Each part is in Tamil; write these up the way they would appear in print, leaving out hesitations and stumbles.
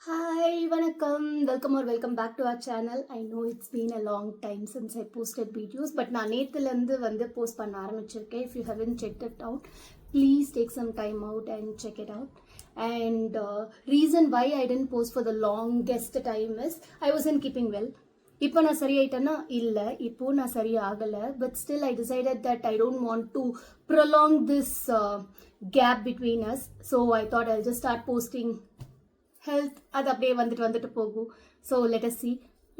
Hi, Vanakkam. Welcome back to our channel. I know it's been a long time since I posted videos, but நான் நேத்துலேருந்து வந்து போஸ்ட் பண்ண ஆரம்பிச்சிருக்கேன். If you haven't checked it out, please take some time out and check it out. And reason why I didn't post for the longest time is I wasn't keeping well. இப்போ நான் சரியாயிட்டேன்னா இல்லை, இப்போ நான் சரியாகலை, but still I decided that I don't want to prolong this gap between us. So I thought I just start posting health. அது அப்படியே வந்துட்டு போகும். So let us see.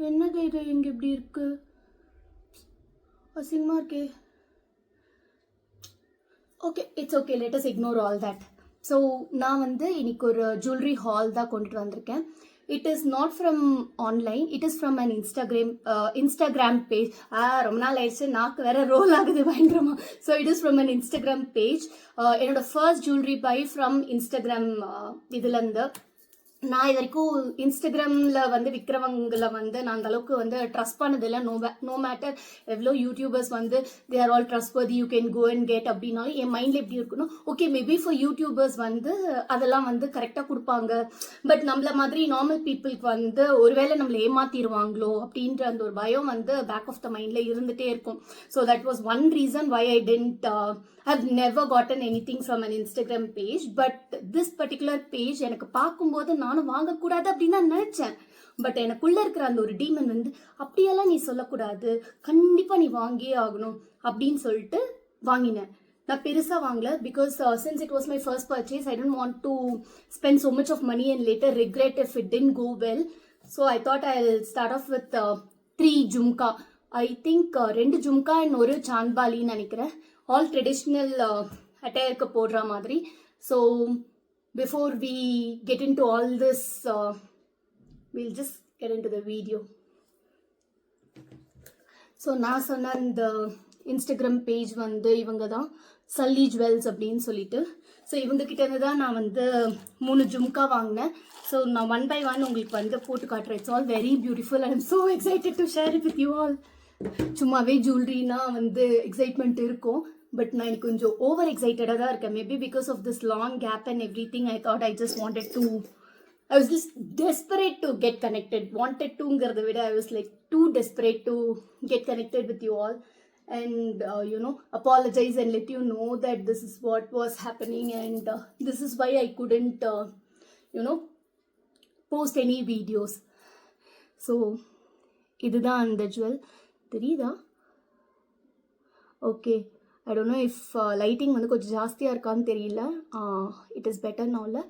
என்னது இது இங்கே இப்படி இருக்கு, அசிங்கமாக இருக்கே. Okay, it's okay, let us ignore all that. So நான் வந்து இன்னைக்கு ஒரு ஜுவல்லரி ஹால் தான் கொண்டுட்டு வந்திருக்கேன். It is not from online, it is from an Instagram page. ரொம்ப நாள் ஆயிடுச்சு, நாக்கு வேற ரோல் ஆகுது பயங்கரமா. So it is from an Instagram page. என்னோட first jewellery buy from Instagram. இதுலேருந்து நான் இது வரைக்கும் இன்ஸ்டாகிராமில் வந்து விற்கிறவங்களை வந்து நான் அந்த அளவுக்கு வந்து ட்ரஸ்ட் பண்ணதில்லை. நோ மேட்டர் எவ்வளோ யூடியூபர்ஸ் வந்து they are all trustworthy, you can go and get அப்படின்னாலும் என் மைண்டில் எப்படி இருக்கணும், ஓகே மேபி ஃபார் யூடியூபர்ஸ் வந்து அதெல்லாம் வந்து கரெக்டாக கொடுப்பாங்க, பட் நம்மள மாதிரி நார்மல் பீப்புளுக்கு வந்து ஒருவேளை நம்மளை ஏமாத்திடுவாங்களோ அப்படின்ற அந்த ஒரு பயம் வந்து பேக் ஆஃப் த மைண்டில் இருந்துகிட்டே இருக்கும். So that was one reason why I tend I've never gotten anything from an Instagram page, but this particular page எனக்கு பார்க்கும்போது நானும் வாங்கக்கூடாது அப்படின்னு தான் நினைச்சேன். பட் எனக்குள்ள இருக்கிற அந்த ஒரு டீமன் வந்து அப்படியெல்லாம் நீ சொல்லக்கூடாது, கண்டிப்பா நீ வாங்கியே ஆகணும் அப்படின்னு சொல்லிட்டு வாங்கினேன். நான் பெருசா வாங்கல, because since it was my first purchase, I didn't want to spend so much of money and later regret if it didn't go well. So I thought I'll start off with 3 jhumka. I think 2 jhumka and ஒரு சாந்த்பாலின்னு நினைக்கிறேன். All traditional attire போடுற மாதிரி. So before we get into all this, we'll just get into the video. So நான் சொன்ன இந்த இன்ஸ்டாகிராம் பேஜ் வந்து இவங்க தான், சல்லி ஜுவல்ஸ் அப்படின்னு சொல்லிட்டு. ஸோ இவங்க கிட்ட இருந்து தான் நான் வந்து 3 ஜும்கா வாங்கினேன். ஸோ நான் 1 by 1 உங்களுக்கு வந்து போட்டு காட்டுறேன். It's all very beautiful. I am so excited to share it with you all. சும்மாவே ஜுவல்லரினா வந்து எக்ஸைட்மெண்ட் இருக்கும், பட் நான் எனக்கு கொஞ்சம் ஓவர் எக்ஸைட்டடாக தான் இருக்கேன். Maybe because of this long gap and everything I thought I just wanted to, I was just desperate to get connected. Wanted டுங்கிறத விட I was like too desperate to get connected with you all and apologize and let you know that this is what was happening, and this is why I couldn't post any videos. So இதுதான் அந்த ஜுவல் தெரியுதா? Okay, I don't know if lighting வந்து கொஞ்சம் ஜாஸ்தியாக இருக்கான்னு தெரியல. இட் இஸ் பெட்டர் நவுல.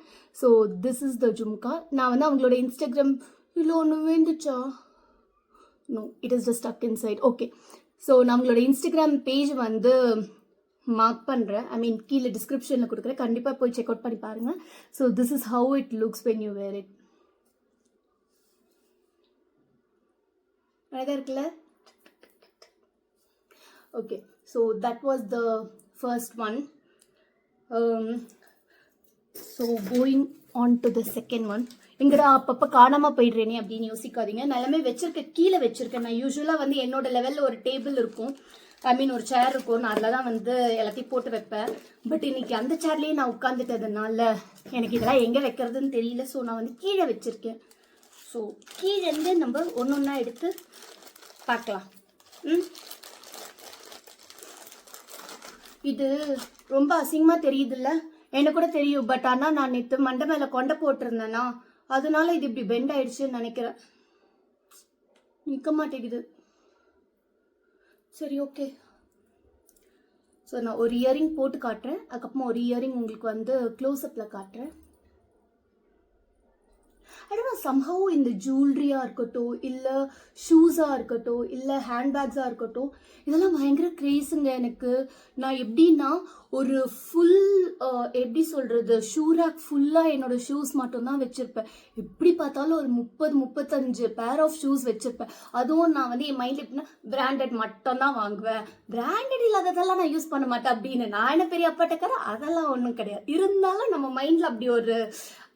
So this is the jhumka. நான் வந்து அவங்களோட இன்ஸ்டாகிராம் இல்லை ஒன்று வேண்டுச்சா, no it is just stuck inside. Okay, so நான் அவங்களோட இன்ஸ்டாகிராம் பேஜ் வந்து மார்க் பண்ணுறேன், ஐ மீன் கீழே டிஸ்கிரிப்ஷனில் கொடுக்குறேன், கண்டிப்பாக போய் செக் அவுட் பண்ணி பாருங்கள். So this is how it looks when you wear it. அழகாக இருக்குல்ல? Okay, so that was the first one. So going on to the second one. எங்கடா அப்பப்போ காணாமல் போயிடுறேனே அப்படின்னு யோசிக்காதீங்க. நான் எல்லாமே வச்சிருக்கேன், கீழே வச்சிருக்கேன். நான் யூஸ்வலாக வந்து என்னோட லெவலில் ஒரு டேபிள் இருக்கும், ஐ மீன் ஒரு சேர் இருக்கும், நான் அதில் தான் வந்து எல்லாத்தையும் போட்டு வைப்பேன். பட் இன்னைக்கு அந்த சேர்லேயே நான் உட்காந்துட்டதுனால எனக்கு இதெல்லாம் எங்கே வைக்கிறதுன்னு தெரியல. ஸோ நான் வந்து கீழே வச்சிருக்கேன். ஸோ கீழேருந்து நம்ம ஒன்று ஒன்றா எடுத்து பார்க்கலாம். இது ரொம்ப அசிங்கமாக தெரியுதுல்ல, எனக்கு கூட தெரியும். பட் ஆனால் நான் நேற்று மண்டை மேலே கொண்டை போட்டிருந்தேன்னா அதனால இது இப்படி பெண்ட் ஆயிடுச்சுன்னு நினைக்கிறேன். நிற்க மாட்டேங்குது. சரி, ஓகே. ஸோ நான் ஒரு இயரிங் போட்டு காட்டுறேன், அதுக்கப்புறமா ஒரு இயரிங் உங்களுக்கு வந்து க்ளோஸ்அப்பில் காட்டுறேன். I don't know, somehow இந்த ஜுவல்லரியாக இருக்கட்டும், இல்லை ஷூஸாக இருக்கட்டும், இல்லை ஹேண்ட்பேக்ஸாக இருக்கட்டும், இதெல்லாம் பயங்கர க்ரேஸுங்க எனக்கு. நான் எப்படின்னா ஒரு ஃபுல் எப்படி சொல்கிறது, ஷூ ரேக் ஃபுல்லாக என்னோட ஷூஸ் மட்டும்தான் வச்சுருப்பேன். எப்படி பார்த்தாலும் ஒரு 30-35 பேர் ஆஃப் ஷூஸ் வச்சுருப்பேன். அதுவும் நான் வந்து என் மைண்டில் எப்படின்னா பிராண்டட் மட்டும்தான் வாங்குவேன், பிராண்டட் இல்லாததெல்லாம் நான் யூஸ் பண்ண மாட்டேன் அப்படின்னு. நான் என்ன பெரிய அப்பாட்டக்கார, அதெல்லாம் ஒன்றும் கிடையாது. இருந்தாலும் நம்ம மைண்டில் அப்படி ஒரு,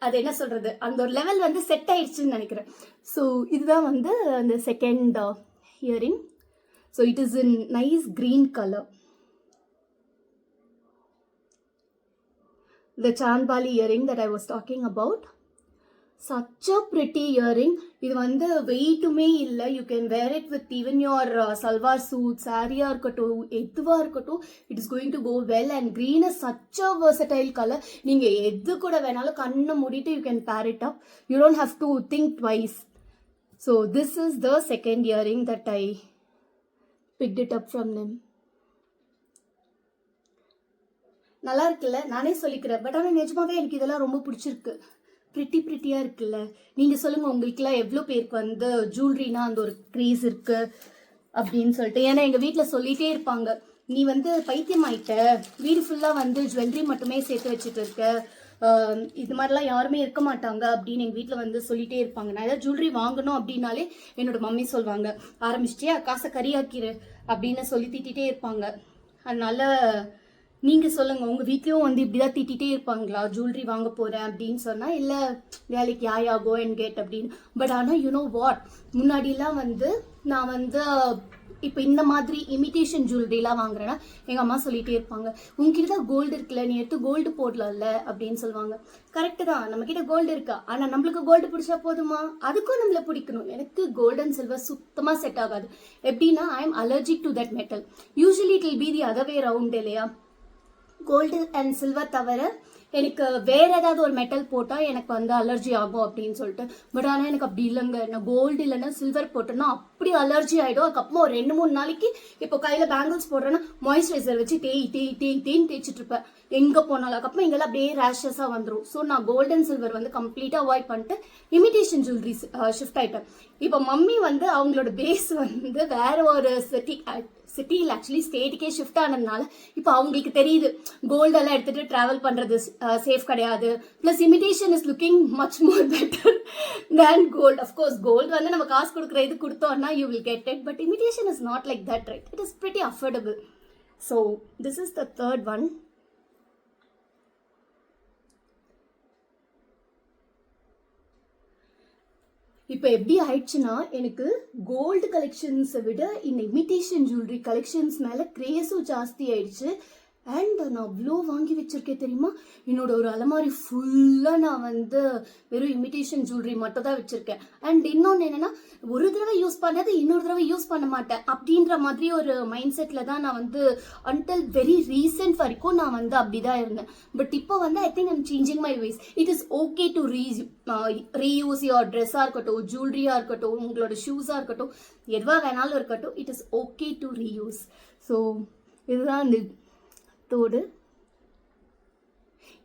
அது என்ன சொல்றது, அந்த ஒரு லெவல் வந்து செட் ஆயிடுச்சுன்னு நினைக்கிறேன். ஸோ இதுதான் வந்து அந்த second earring. So it is in nice green colour. The Chandbali earring that I was talking about. such a pretty earring. இது வந்து வெயிட்டுமே இல்லை. You can wear it with even your salwar suit, சாரியாக இருக்கட்டும், எதுவாக இருக்கட்டும், it is going to go well. And green is such a versatile colour. நீங்கள் எது கூட வேணாலும் கண்ணை மூடிட்டு you can pair it up. You don't have to think twice. So this is the second earring that I picked it up from them. நல்லா இருக்குல்ல, நானே சொல்லிக்கிறேன். பட் ஆனால் நிஜமாவே எனக்கு இதெல்லாம் ரொம்ப பிடிச்சிருக்கு. ப்ரிட்டியாக இருக்குல்ல. நீங்கள் சொல்லுங்கள், உங்களுக்குலாம் எவ்வளோ பேருக்கு வந்து ஜுவல்லரினா அந்த ஒரு க்ரேஸ் இருக்குது அப்படின்னு சொல்லிட்டு. ஏன்னா எங்கள் வீட்டில் சொல்லிகிட்டே இருப்பாங்க, நீ வந்து பைத்தியம் ஆயிட்ட, வீடு ஃபுல்லாக வந்து ஜுவல்லரி மட்டுமே சேர்த்து வச்சுட்டு இருக்க, இது மாதிரிலாம் யாருமே இருக்க மாட்டாங்க அப்படின்னு எங்கள் வீட்டில் வந்து சொல்லிகிட்டே இருப்பாங்க. நான் ஏதாவது ஜுவல்லரி வாங்கணும் அப்படின்னாலே என்னோட மம்மி சொல்லுவாங்க, ஆரம்பிச்சிட்டியா காசை கறியாக்கிரு அப்படின்னு சொல்லி திட்டிகிட்டே இருப்பாங்க. அதனால நீங்கள் சொல்லுங்கள், உங்கள் வீட்லேயும் வந்து இப்படி தான் திட்டிகிட்டே இருப்பாங்களா, ஜுவல்லரி வாங்க போகிறேன் அப்படின்னு சொன்னால்? இல்லை, வேலைக்கு யாயா கோ அண்ட் கெட் அப்படின்னு. பட் ஆனால் யூ நோ வாட், முன்னாடிலாம் வந்து நான் வந்து இப்போ இந்த மாதிரி இமிட்டேஷன் ஜுவல்லரிலாம் வாங்குறேன்னா எங்கள் அம்மா சொல்லிகிட்டே இருப்பாங்க, உங்ககிட்ட தான் கோல்டு இருக்குல்ல, நீ எடுத்து கோல்டு போடலாம்ல அப்படின்னு சொல்லுவாங்க. கரெக்டு தான், நம்மக்கிட்ட கோல்டு இருக்கா, ஆனால் நம்மளுக்கு கோல்டு பிடிச்சா போதுமா? அதுக்கும் நம்மளை பிடிக்கணும். எனக்கு கோல்டு அண்ட் சில்வர் சுத்தமாக செட் ஆகாது. எப்படின்னா, I am allergic to that metal. Usually it will be the other way round இல்லையா? கோல்டு அண்ட் சில்வர் தவிர எனக்கு வேற ஏதாவது ஒரு மெட்டல் போட்டால் எனக்கு வந்து அலர்ஜி ஆகும் அப்படின்னு சொல்லிட்டு. பட் ஆனால் எனக்கு அப்படி இல்லைங்க. நான் கோல்டு இல்லைன்னா சில்வர் போட்டேன்னா அப்படி அலர்ஜி ஆகிடும். அதுக்கப்புறம் ஒரு 2-3 நாளைக்கு இப்போ கையில் பேங்கிள்ஸ் போடுறேன்னா மாய்ஸ்சரைசர் வச்சு தேய்ன்னு தேய்ச்சிட்டு இருப்பேன் எங்கே போனாலும். அதுக்கப்புறம் இங்கெல்லாம் அப்படியே ரேஷஸாக வந்துடும். ஸோ நான் கோல்டு அண்ட் சில்வர் வந்து கம்ப்ளீட்டாக அவாய்ட் பண்ணிட்டு இமிட்டேஷன் ஜுவல்லரி ஷிஃப்ட் ஆகிட்டேன். இப்போ மம்மி வந்து அவங்களோட பேஸ் வந்து வேற ஒரு சிட்டியில் ஆக்சுவலி ஸ்டேட்டுக்கே ஷிஃப்ட் ஆனதுனால இப்போ அவங்களுக்கு தெரியுது கோல்டெல்லாம் எடுத்துகிட்டு ட்ராவல் பண்ணுறது சேஃப் கிடையாது. Plus imitation is looking much more better than gold. Of course gold வந்து நம்ம காசு கொடுக்குற இது கொடுத்தோம்னா you will get it. But imitation is not like that, right? It is pretty affordable. So this is the third one. இப்போ எப்படி ஆயிடுச்சுன்னா, எனக்கு கோல்டு கலெக்ஷன்ஸை விட இந்த இமிட்டேஷன் ஜுவல்லரி கலெக்ஷன்ஸ் மேலே க்ரேஸும் ஜாஸ்தி ஆயிடுச்சு. அண்ட் நான் அவ்வளோ வாங்கி வச்சுருக்கேன் தெரியுமா? என்னோட ஒரு அலமாரி ஃபுல்லாக நான் வந்து வெறும் இமிட்டேஷன் ஜுவல்லரி மட்டும் தான் வச்சுருக்கேன். அண்ட் இன்னொன்று என்னென்னா, ஒரு தடவை யூஸ் பண்ணது இன்னொரு தடவை யூஸ் பண்ண மாட்டேன் அப்படின்ற மாதிரி ஒரு மைண்ட் செட்டில் தான் நான் வந்து அன்டில் வெரி ரீசெண்ட் வரைக்கும் நான் வந்து அப்படி தான் இருந்தேன். பட் இப்போ வந்து I think I'm changing my ways. It is okay to reuse your ட்ரெஸ்ஸாக இருக்கட்டும், ஜுவல்லரியாக இருக்கட்டும், உங்களோட ஷூஸாக இருக்கட்டும், எதுவாக வேணாலும் இருக்கட்டும், it is okay to reuse. So இதுதான் அந்த தோடு.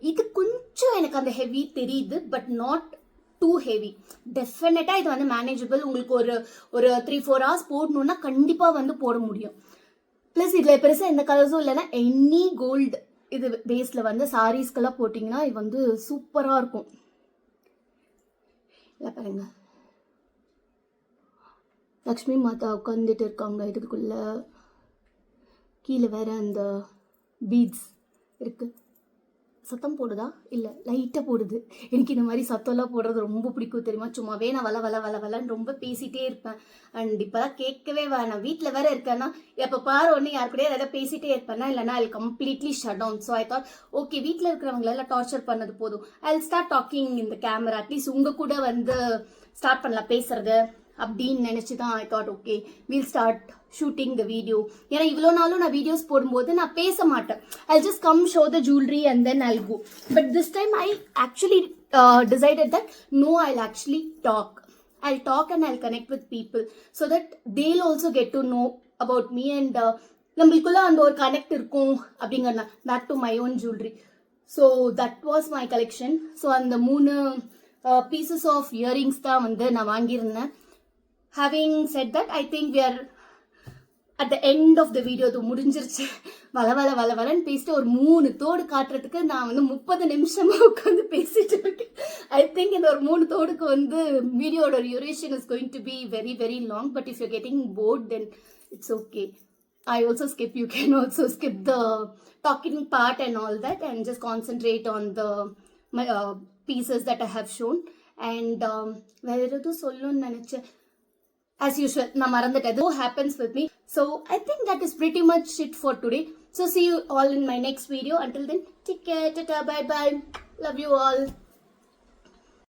இது கொஞ்சம் எனக்கு அந்த ஹெவி தெரியுது, பட் நாட் டூ ஹெவி. டெஃபினட்டாக இது வந்து மேனேஜபிள். உங்களுக்கு ஒரு 3-4 hours போடணுன்னா கண்டிப்பாக வந்து போட முடியும். ப்ளஸ் இதில் பெருசாக எந்த கலர்ஸும் இல்லைன்னா எனி கோல்டு இது பேஸில் வந்து சாரீஸ்க்கெல்லாம் போட்டிங்கன்னா இது வந்து சூப்பராக இருக்கும். இல்லை பாருங்க, லக்ஷ்மி மாதா உட்காந்துட்டு இருக்காங்க இதுக்குள்ள. கீழே வேற அந்த பீட்ஸ் இருக்கு. சத்தம் போடுதா? இல்லை, லைட்டாக போடுது. எனக்கு இந்த மாதிரி சத்தம்லாம் போடுறது ரொம்ப பிடிக்கும் தெரியுமா? சும்மாவே நான் வளன்னு ரொம்ப பேசிகிட்டே இருப்பேன். அண்ட் இப்போதான் கேட்கவே வேணாம். வீட்டில் வேற இருக்கேன்னா எப்போ பாரு ஒன்று யார் கூட ஏதாவது பேசிகிட்டே இருப்பேன்னா, இல்லைனா I completely shut down. So I thought, okay, வீட்டில் இருக்கிறவங்களெல்லாம் டார்ச்சர் பண்ணது போதும், ஐ வில் ஸ்டார்ட் டாக்கிங் இந்த கேமரா. அட்லீஸ்ட் உங்கள் கூட வந்து ஸ்டார்ட் பண்ணலாம் பேசுறது அப்படின்னு நினச்சி தான் I thought, okay, we'll start shooting the video. ஏன்னா இவ்வளோ நாளும் நான் வீடியோஸ் போடும்போது நான் பேச மாட்டேன். I just come show the jewellery and then I'll go. But this time I actually decided that no, I'll actually talk. I'll talk and I'll connect with people so that they'll also get to know about me and நம்மளுக்குள்ள அந்த ஒரு கனெக்ட் இருக்கும் அப்படிங்கிறனா. Back to my own jewellery. So that was my collection. So அந்த 3 pieces of earrings தான் வந்து நான் வாங்கியிருந்தேன். Having said that, I think we are at the end of the video. அது முடிஞ்சிருச்சு. வளன்னு பேசிட்டு ஒரு 3 தோடு காட்டுறதுக்கு நான் வந்து 30 நிமிஷமா உட்காந்து பேசிட்டு இருக்கேன். ஐ திங்க் இந்த ஒரு 3 தோடுக்கு வந்து வீடியோட duration is going to be very very long. But if you getting bored then it's okay. I also skip. You can also skip the talking part and all that and just concentrate on the pieces that I have shown. And வேற ஏதோ சொல்லணும்னு நினைச்சேன். As usual, na marandata. That happens with me. So I think that is pretty much it for today. So see you all in my next video. Until then, take care. Tata, bye bye. Love you all.